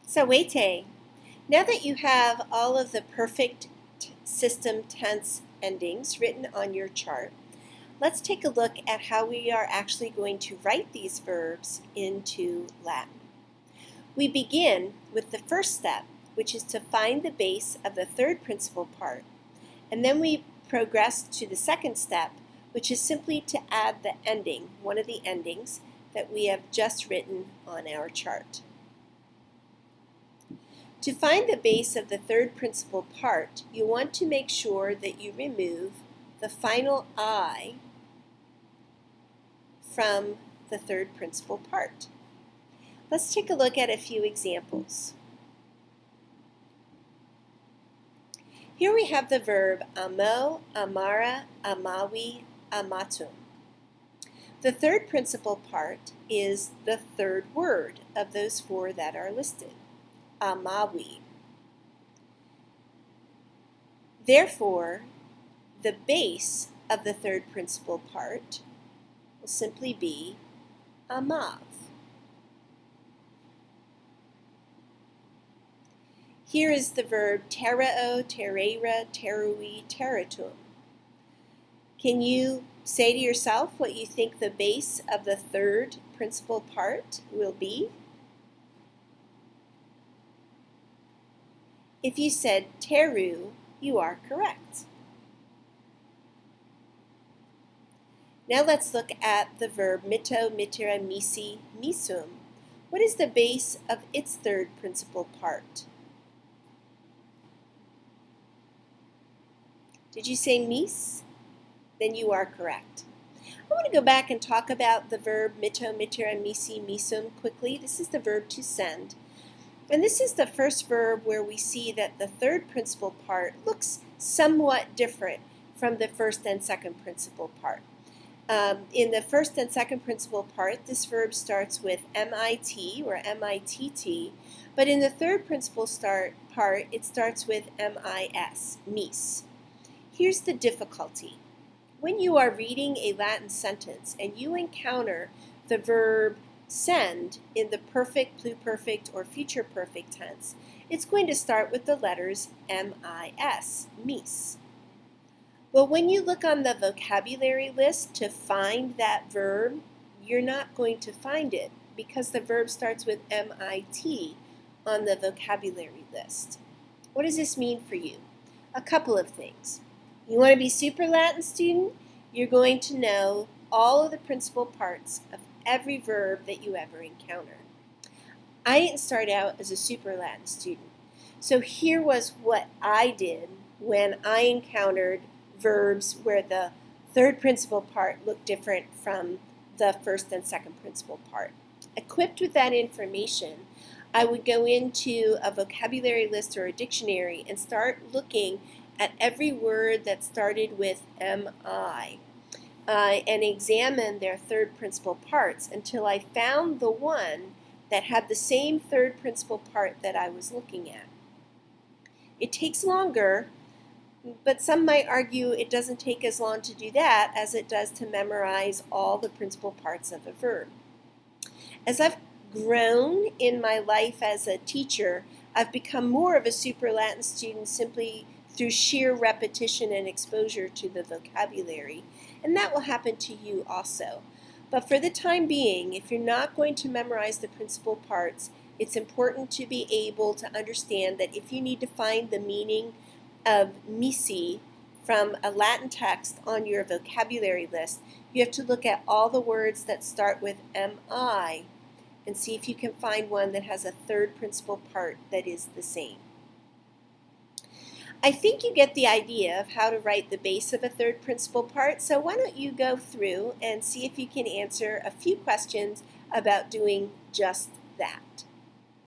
Sawete. Now that you have all of the perfect system tense endings written on your chart, let's take a look at how we are actually going to write these verbs into Latin. We begin with the first step, which is to find the base of the third principal part, and then we progress to the second step, which is simply to add the ending, one of the endings that we have just written on our chart. To find the base of the third principal part, you want to make sure that you remove the final I from the third principal part. Let's take a look at a few examples. Here we have the verb amo, amara, amawi, amatum. The third principal part is the third word of those four that are listed. Amawi. Therefore, the base of the third principal part will simply be amav. Here is the verb terao, terera, terui, teratum. Can you say to yourself what you think the base of the third principal part will be? If you said teru, you are correct. Now let's look at the verb mito, mitera, misi, misum. What is the base of its third principal part? Did you say mis? Then you are correct. I want to go back and talk about the verb mito, mitera, misi, misum quickly. This is the verb to send. And this is the first verb where we see that the third principal part looks somewhat different from the first and second principal part. In the first and second principal part, this verb starts with MIT or MITT, but in the third principal part, it starts with MIS, mis. Here's the difficulty. When you are reading a Latin sentence and you encounter the verb send in the perfect, pluperfect, or future perfect tense, it's going to start with the letters M-I-S, mis. Well, when you look on the vocabulary list to find that verb, you're not going to find it because the verb starts with M-I-T on the vocabulary list. What does this mean for you? A couple of things. You want to be super Latin student? You're going to know all of the principal parts of every verb that you ever encounter. I didn't start out as a super Latin student. So here was what I did when I encountered verbs where the third principal part looked different from the first and second principal part. Equipped with that information, I would go into a vocabulary list or a dictionary and start looking at every word that started with MI. And examine their third principal parts until I found the one that had the same third principal part that I was looking at. It takes longer, but some might argue it doesn't take as long to do that as it does to memorize all the principal parts of a verb. As I've grown in my life as a teacher, I've become more of a super Latin student simply through sheer repetition and exposure to the vocabulary, and that will happen to you also. But for the time being, if you're not going to memorize the principal parts, it's important to be able to understand that if you need to find the meaning of misi from a Latin text on your vocabulary list, you have to look at all the words that start with mi and see if you can find one that has a third principal part that is the same. I think you get the idea of how to write the base of a third principal part, so why don't you go through and see if you can answer a few questions about doing just that.